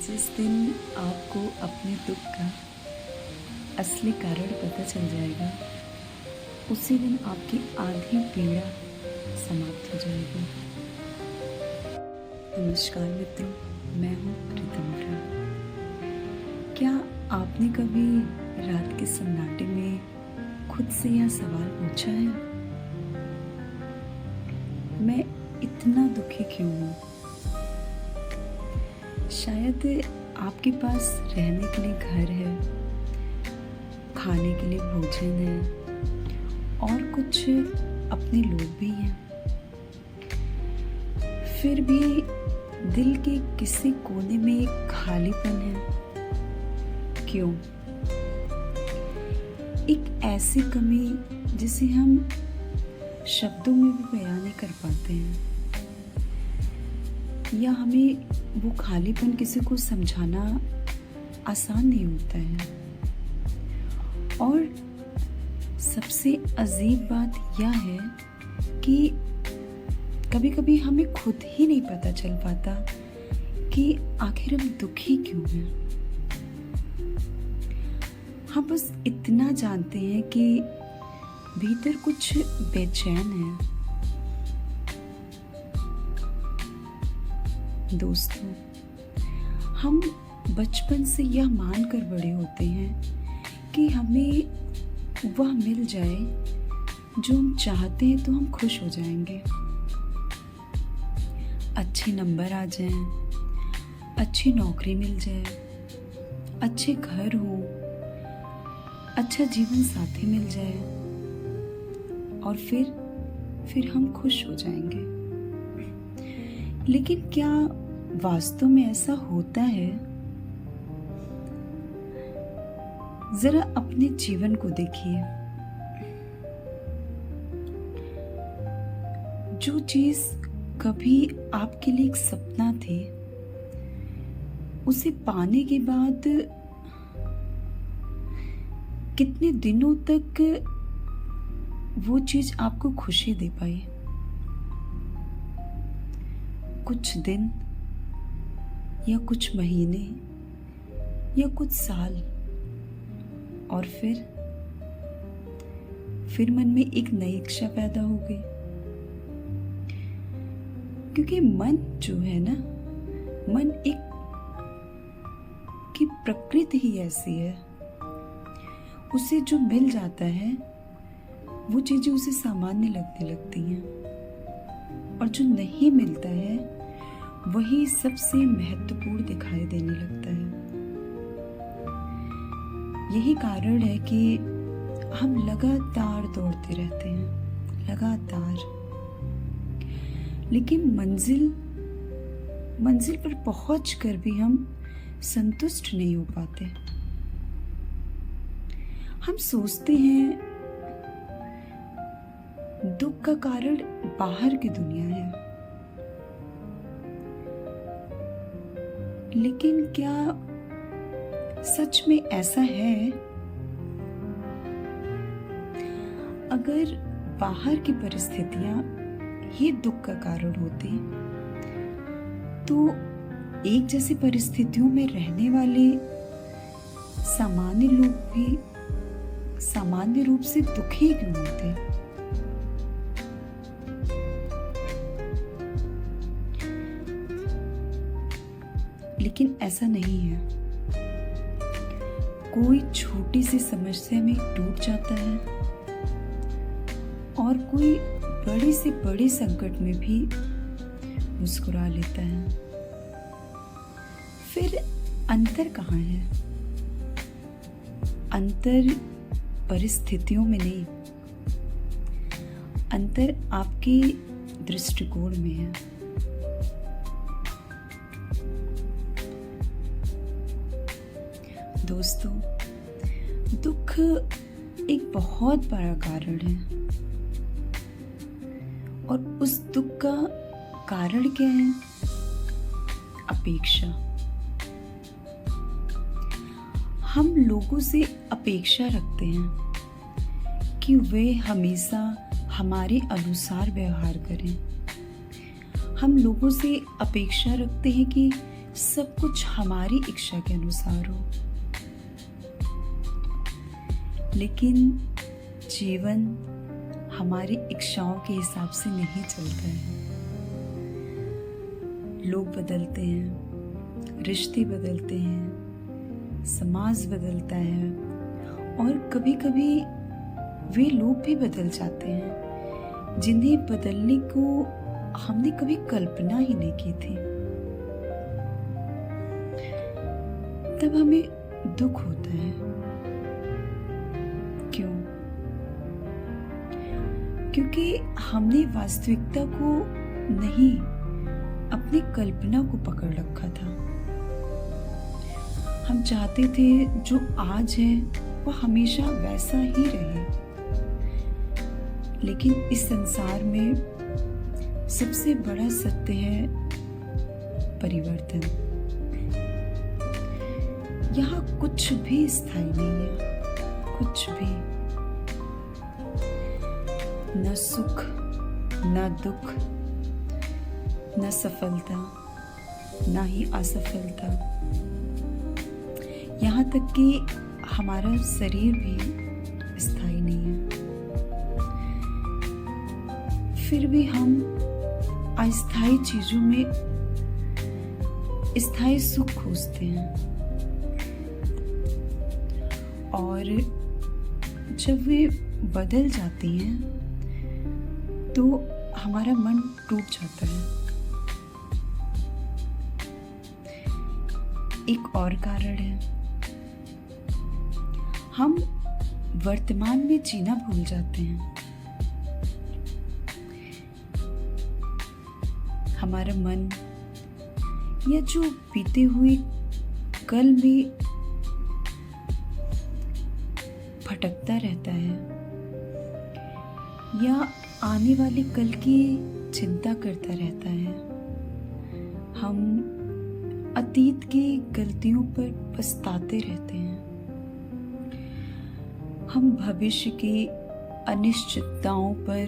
जिस दिन आपको अपने दुख का असली कारण पता चल जाएगा, उसी दिन आपकी आधी पीड़ा समाप्त हो जाएगी। नमस्कार मित्रों, मैं हूँ रितंद्रा। क्या आपने कभी रात के सन्नाटे में खुद से यह सवाल पूछा है, मैं इतना दुखी क्यों हूँ? शायद आपके पास रहने के लिए घर है, खाने के लिए भोजन है और कुछ अपने लोग भी हैं। फिर भी दिल के किसी कोने में एक खालीपन है। क्यों? एक ऐसी कमी जिसे हम शब्दों में भी बयान नहीं कर पाते हैं, या हमें वो खालीपन किसी को समझाना आसान नहीं होता है। और सबसे अजीब बात यह है कि कभी कभी हमें खुद ही नहीं पता चल पाता कि आखिर हम दुखी क्यों हैं। हम बस इतना जानते हैं कि भीतर कुछ बेचैन है। दोस्तों, हम बचपन से यह मानकर बड़े होते हैं कि हमें वह मिल जाए जो हम चाहते हैं तो हम खुश हो जाएंगे। अच्छे नंबर आ जाएं, अच्छी नौकरी मिल जाए, अच्छे घर हो, अच्छा जीवन साथी मिल जाए और फिर हम खुश हो जाएंगे। लेकिन क्या वास्तव में ऐसा होता है? जरा अपने जीवन को देखिए। जो चीज कभी आपके लिए एक सपना थी, उसे पाने के बाद कितने दिनों तक वो चीज आपको खुशी दे पाई? कुछ दिन या कुछ महीने या कुछ साल, और फिर मन में एक नई इच्छा पैदा हो गई। क्योंकि मन जो है ना, मन एक की प्रकृति ही ऐसी है, उसे जो मिल जाता है वो चीजें उसे सामान्य लगने लगती हैं, और जो नहीं मिलता है वही सबसे महत्वपूर्ण दिखाई देने लगता है। यही कारण है कि हम लगातार दौड़ते रहते हैं, लगातार। लेकिन मंजिल पर पहुंचकर भी हम संतुष्ट नहीं हो पाते। हम सोचते हैं दुख का कारण बाहर की दुनिया है, लेकिन क्या सच में ऐसा है? अगर बाहर की परिस्थितियां ही दुख का कारण होती, तो एक जैसी परिस्थितियों में रहने वाले सामान्य लोग भी सामान्य रूप से दुखी क्यों होते? लेकिन ऐसा नहीं है। कोई छोटी सी समस्या में टूट जाता है और कोई बड़े से बड़े संकट में भी मुस्कुरा लेता है। फिर अंतर कहाँ है? अंतर परिस्थितियों में नहीं, अंतर आपके दृष्टिकोण में है। दोस्तों, दुख एक बहुत बड़ा कारण है, और उस दुख का कारण क्या है? अपेक्षा। हम लोगों से अपेक्षा रखते हैं कि वे हमेशा हमारे अनुसार व्यवहार करें। हम लोगों से अपेक्षा रखते हैं कि सब कुछ हमारी इच्छा के अनुसार हो। लेकिन जीवन हमारी इच्छाओं के हिसाब से नहीं चलता है। लोग बदलते हैं, रिश्ते बदलते हैं, समाज बदलता है और कभी-कभी वे लोग भी बदल जाते हैं जिन्हें बदलने को हमने कभी कल्पना ही नहीं की थी। तब हमें दुख होता है। क्यों? क्योंकि हमने वास्तविकता को नहीं, अपनी कल्पना को पकड़ रखा था। हम चाहते थे जो आज है वह हमेशा वैसा ही रहे। लेकिन इस संसार में सबसे बड़ा सत्य है परिवर्तन। यहाँ कुछ भी स्थायी नहीं है, कुछ भी। न सुख, न दुख, न सफलता, न ही असफलता। यहाँ तक कि हमारा शरीर भी स्थायी नहीं है। फिर भी हम अस्थायी चीजों में स्थायी सुख खोजते हैं और जब वे बदल जाती हैं तो हमारा मन टूट जाता है। एक और कारण है, हम वर्तमान में जीना भूल जाते हैं। हमारा मन या जो बीते हुए कल में भटकता रहता है या आने वाले कल की चिंता करता रहता है। हम अतीत की गलतियों पर पछताते रहते हैं। हम भविष्य की अनिश्चितताओं पर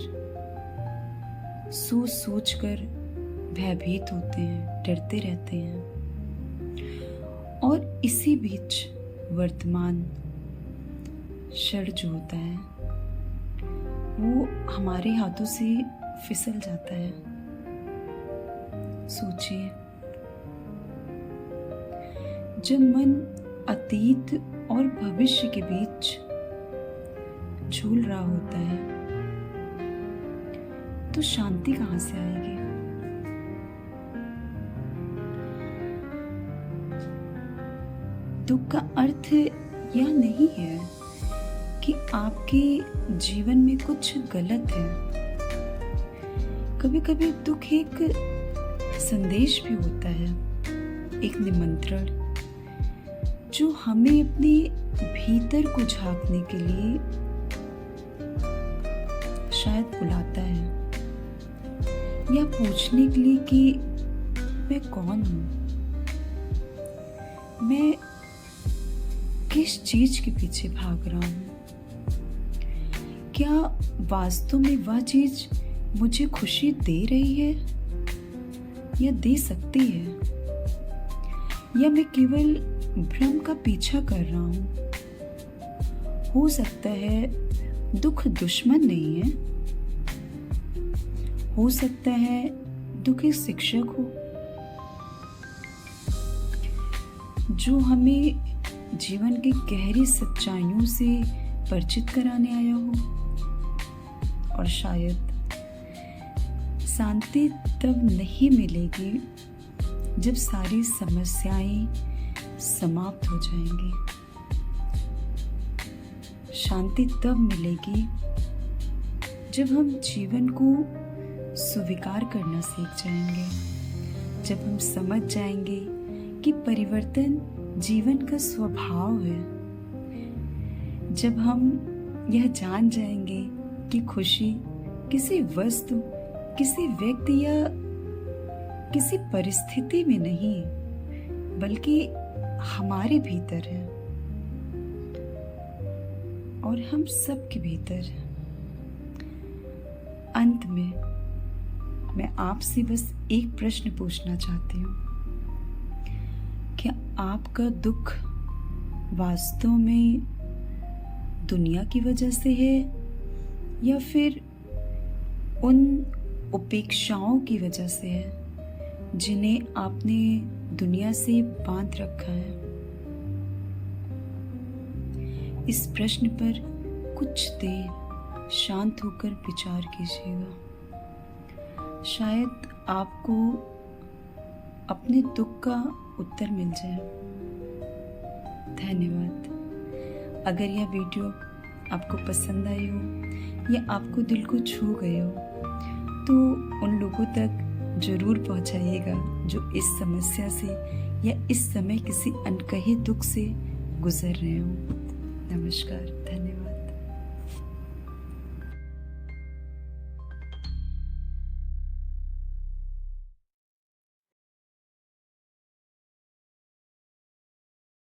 सोच सोच कर भयभीत होते हैं, डरते रहते हैं। और इसी बीच वर्तमान क्षण जो होता है वो हमारे हाथों से फिसल जाता है। सोचिए, जब मन अतीत और भविष्य के बीच झूल रहा होता है तो शांति कहाँ से आएगी? दुख का अर्थ यह नहीं है कि आपके जीवन में कुछ गलत है। कभी कभी दुख एक संदेश भी होता है, एक निमंत्रण जो हमें अपने भीतर को झांकने के लिए शायद बुलाता है या पूछने के लिए कि मैं कौन हूं, मैं किस चीज के पीछे भाग रहा हूं, क्या वास्तव में वह चीज मुझे खुशी दे रही है या दे सकती है, या मैं केवल भ्रम का पीछा कर रहा हूं। हो सकता है दुख दुश्मन नहीं है, हो सकता है दुख एक शिक्षक हो जो हमें जीवन की गहरी सच्चाइयों से परिचित कराने आया हो। और शायद शांति तब नहीं मिलेगी जब सारी समस्याएं समाप्त हो जाएंगी। शांति तब मिलेगी जब हम जीवन को स्वीकार करना सीख जाएंगे, जब हम समझ जाएंगे कि परिवर्तन जीवन का स्वभाव है, जब हम यह जान जाएंगे कि खुशी किसी वस्तु, किसी व्यक्ति या किसी परिस्थिति में नहीं बल्कि हमारे भीतर है और हम सबके भीतर है। अंत में मैं आपसे बस एक प्रश्न पूछना चाहती हूँ। क्या आपका दुख वास्तव में दुनिया की वजह से है या फिर उन उपेक्षाओं की वजह से है जिन्हें आपने दुनिया से बांध रखा है? इस प्रश्न पर कुछ देर शांत होकर विचार कीजिएगा। शायद आपको अपने दुख का उत्तर मिल जाए। धन्यवाद। अगर यह वीडियो आपको पसंद आई हो या आपको दिल को छू गए हो तो उन लोगों तक जरूर पहुंचाइएगा जो इस समस्या से या इस समय किसी अनकहे दुख से गुजर रहे हो। नमस्कार, धन्यवाद।